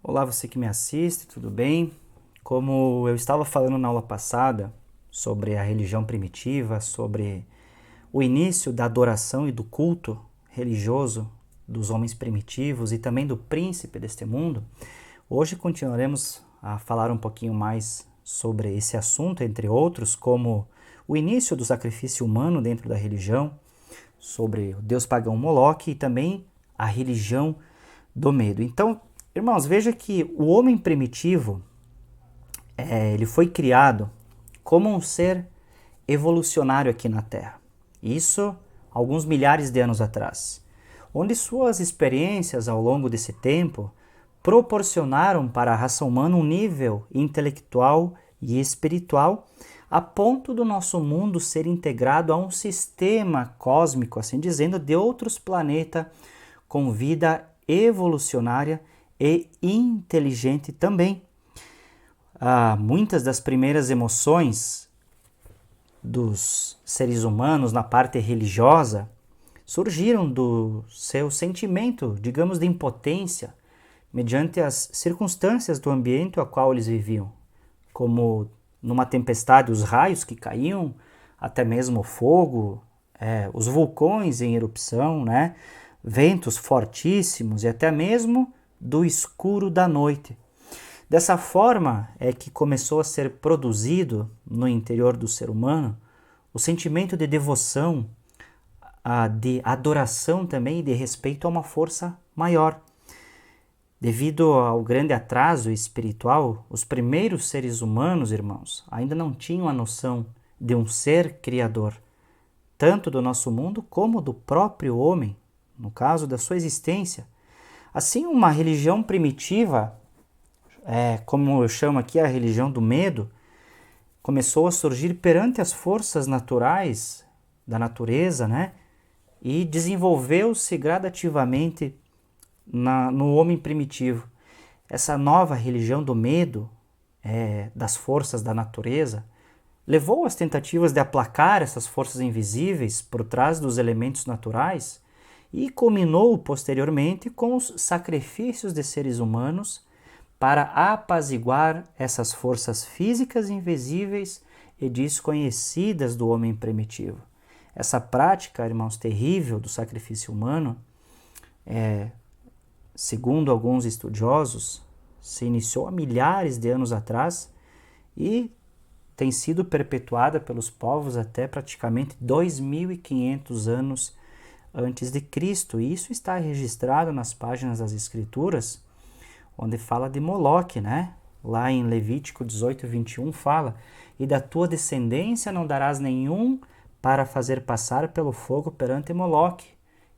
Olá, você que me assiste, tudo bem? Como eu estava falando na aula passada sobre a religião primitiva, sobre o início da adoração e do culto religioso dos homens primitivos e também do príncipe deste mundo, hoje continuaremos a falar um pouquinho mais sobre esse assunto, entre outros, como o início do sacrifício humano dentro da religião, sobre o deus pagão Moloque e também a religião do medo. Então, irmãos, veja que o homem primitivo, ele foi criado como um ser evolucionário aqui na Terra. Isso alguns milhares de anos atrás, onde suas experiências ao longo desse tempo proporcionaram para a raça humana um nível intelectual e espiritual a ponto do nosso mundo ser integrado a um sistema cósmico, assim dizendo, de outros planetas com vida evolucionária e inteligente também. Muitas das primeiras emoções dos seres humanos na parte religiosa surgiram do seu sentimento, digamos, de impotência, mediante as circunstâncias do ambiente a qual eles viviam, como numa tempestade os raios que caíam, até mesmo o fogo, os vulcões em erupção, né? Ventos fortíssimos e até mesmo do escuro da noite. Dessa forma é que começou a ser produzido no interior do ser humano o sentimento de devoção, de adoração também e de respeito a uma força maior. Devido ao grande atraso espiritual, os primeiros seres humanos, irmãos, ainda não tinham a noção de um ser criador, tanto do nosso mundo como do próprio homem, no caso da sua existência. Assim, uma religião primitiva, como eu chamo aqui a religião do medo, começou a surgir perante as forças naturais da natureza, né? E desenvolveu-se gradativamente no homem primitivo. Essa nova religião do medo, das forças da natureza, levou às tentativas de aplacar essas forças invisíveis por trás dos elementos naturais e culminou posteriormente com os sacrifícios de seres humanos para apaziguar essas forças físicas invisíveis e desconhecidas do homem primitivo. Essa prática, irmãos, terrível do sacrifício humano, segundo alguns estudiosos, se iniciou há milhares de anos atrás e tem sido perpetuada pelos povos até praticamente 2.500 anos antes de Cristo. E isso está registrado nas páginas das Escrituras, onde fala de Moloque, né? Lá em Levítico 18, 21 fala: e da tua descendência não darás nenhum para fazer passar pelo fogo perante Moloque,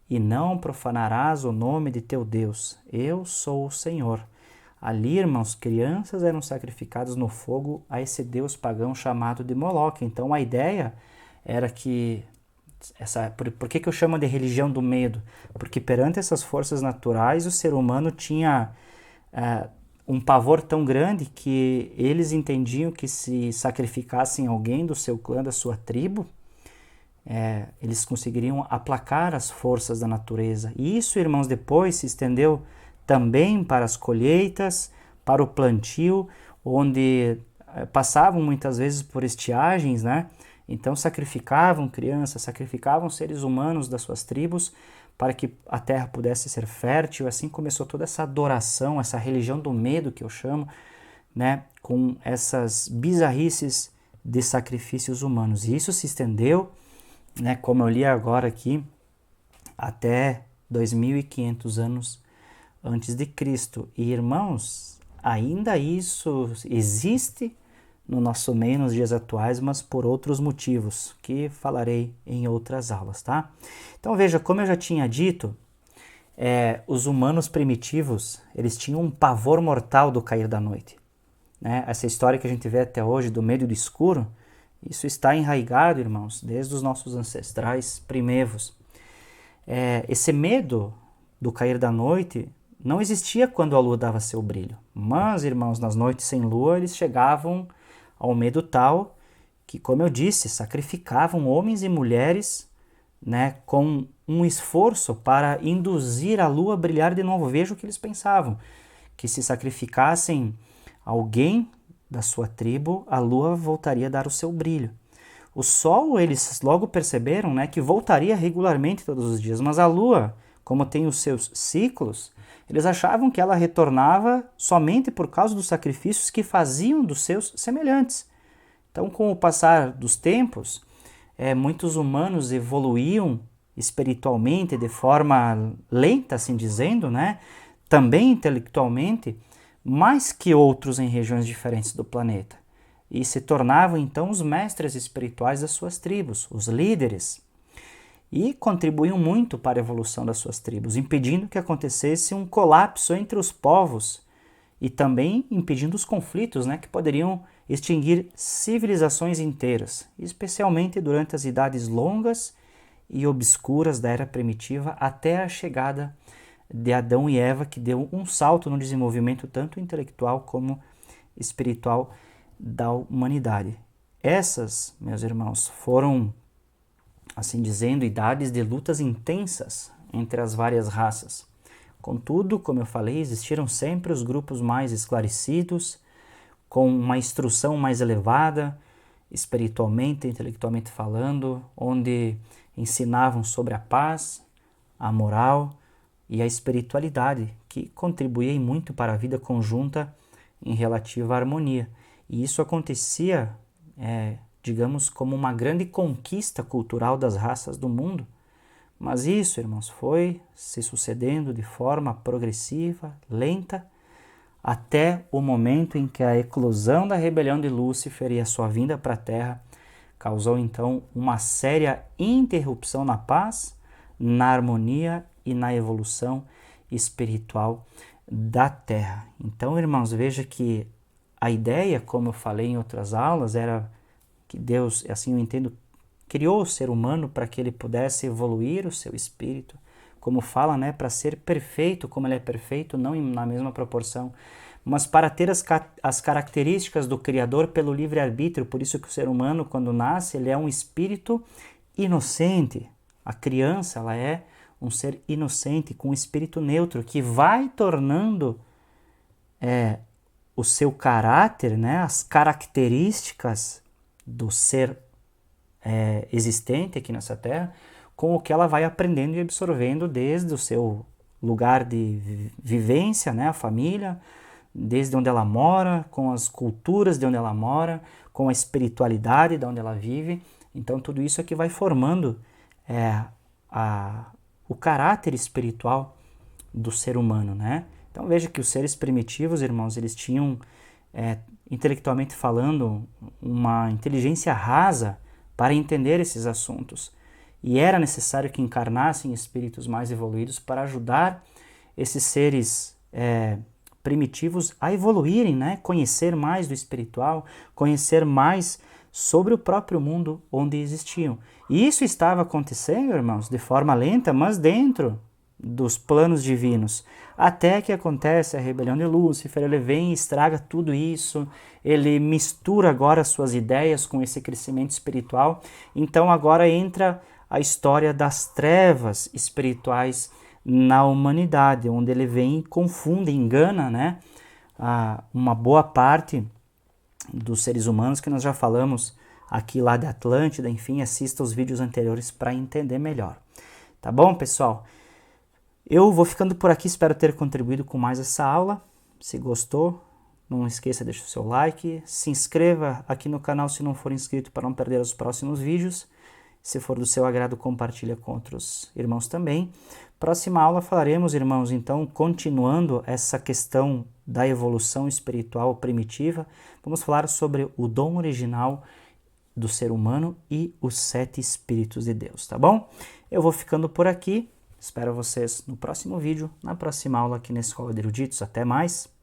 e não profanarás o nome de teu Deus. Eu sou o Senhor. Ali, irmãos, crianças eram sacrificadas no fogo a esse deus pagão chamado de Moloque. Então a ideia era que por que eu chamo de religião do medo? Porque perante essas forças naturais o ser humano tinha um pavor tão grande que eles entendiam que se sacrificassem alguém do seu clã, da sua tribo, eles conseguiriam aplacar as forças da natureza. E isso, irmãos, depois se estendeu também para as colheitas, para o plantio, onde passavam muitas vezes por estiagens, né? Então sacrificavam crianças, sacrificavam seres humanos das suas tribos para que a terra pudesse ser fértil. Assim começou toda essa adoração, essa religião do medo que eu chamo, né? Com essas bizarrices de sacrifícios humanos. E isso se estendeu, né, como eu li agora aqui, até 2.500 anos antes de Cristo. E, irmãos, ainda isso existe no nosso meio nos dias atuais, mas por outros motivos, que falarei em outras aulas, tá? Então veja, como eu já tinha dito, os humanos primitivos, eles tinham um pavor mortal do cair da noite, né? Essa história que a gente vê até hoje do medo do escuro, isso está enraizado, irmãos, desde os nossos ancestrais primeiros. Esse medo do cair da noite não existia quando a lua dava seu brilho. Mas, irmãos, nas noites sem lua, eles chegavam ao medo tal que, como eu disse, sacrificavam homens e mulheres, né, com um esforço para induzir a lua a brilhar de novo. Veja o que eles pensavam, que se sacrificassem alguém da sua tribo, a lua voltaria a dar o seu brilho. O sol, eles logo perceberam, né, que voltaria regularmente todos os dias, mas a lua, como tem os seus ciclos, eles achavam que ela retornava somente por causa dos sacrifícios que faziam dos seus semelhantes. Então, com o passar dos tempos, muitos humanos evoluíam espiritualmente de forma lenta, assim dizendo, né, também intelectualmente, mais que outros em regiões diferentes do planeta, e se tornavam então os mestres espirituais das suas tribos, os líderes, e contribuíam muito para a evolução das suas tribos, impedindo que acontecesse um colapso entre os povos e também impedindo os conflitos, né, que poderiam extinguir civilizações inteiras, especialmente durante as idades longas e obscuras da era primitiva até a chegada de Adão e Eva, que deu um salto no desenvolvimento tanto intelectual como espiritual da humanidade. Essas, meus irmãos, foram, assim dizendo, idades de lutas intensas entre as várias raças. Contudo, como eu falei, existiram sempre os grupos mais esclarecidos, com uma instrução mais elevada, espiritualmente, intelectualmente falando, onde ensinavam sobre a paz, a moral e a espiritualidade, que contribuíam muito para a vida conjunta em relativa harmonia. E isso acontecia, digamos, como uma grande conquista cultural das raças do mundo. Mas isso, irmãos, foi se sucedendo de forma progressiva, lenta, até o momento em que a eclosão da rebelião de Lúcifer e a sua vinda para a Terra causou então uma séria interrupção na paz, na harmonia e na evolução espiritual da Terra. Então, irmãos, veja que a ideia, como eu falei em outras aulas, era que Deus, assim eu entendo, criou o ser humano para que ele pudesse evoluir o seu espírito, como fala, né, para ser perfeito como ele é perfeito, não na mesma proporção, mas para ter as características do Criador pelo livre-arbítrio. Por isso que o ser humano, quando nasce, ele é um espírito inocente. A criança, ela é um ser inocente, com um espírito neutro, que vai tornando o seu caráter, né, as características do ser existente aqui nessa Terra, com o que ela vai aprendendo e absorvendo desde o seu lugar de vivência, né, a família, desde onde ela mora, com as culturas de onde ela mora, com a espiritualidade de onde ela vive. Então tudo isso é que vai formando o caráter espiritual do ser humano, né? Então veja que os seres primitivos, irmãos, eles tinham, intelectualmente falando, uma inteligência rasa para entender esses assuntos. E era necessário que encarnassem espíritos mais evoluídos para ajudar esses seres primitivos a evoluírem, né? Conhecer mais do espiritual, conhecer mais sobre o próprio mundo onde existiam. E isso estava acontecendo, irmãos, de forma lenta, mas dentro dos planos divinos. Até que acontece a rebelião de Lúcifer, ele vem e estraga tudo isso, ele mistura agora suas ideias com esse crescimento espiritual. Então agora entra a história das trevas espirituais na humanidade, onde ele vem e confunde, engana, né, uma boa parte dos seres humanos, que nós já falamos aqui lá de Atlântida. Enfim, assista os vídeos anteriores para entender melhor. Tá bom, pessoal? Eu vou ficando por aqui, espero ter contribuído com mais essa aula. Se gostou, não esqueça de deixar o seu like, se inscreva aqui no canal se não for inscrito para não perder os próximos vídeos. Se for do seu agrado, compartilha com outros irmãos também. Próxima aula falaremos, irmãos, então, continuando essa questão da evolução espiritual primitiva, vamos falar sobre o dom original do ser humano e os 7 Espíritos de Deus, tá bom? Eu vou ficando por aqui, espero vocês no próximo vídeo, na próxima aula aqui na Escola de Eruditos. Até mais!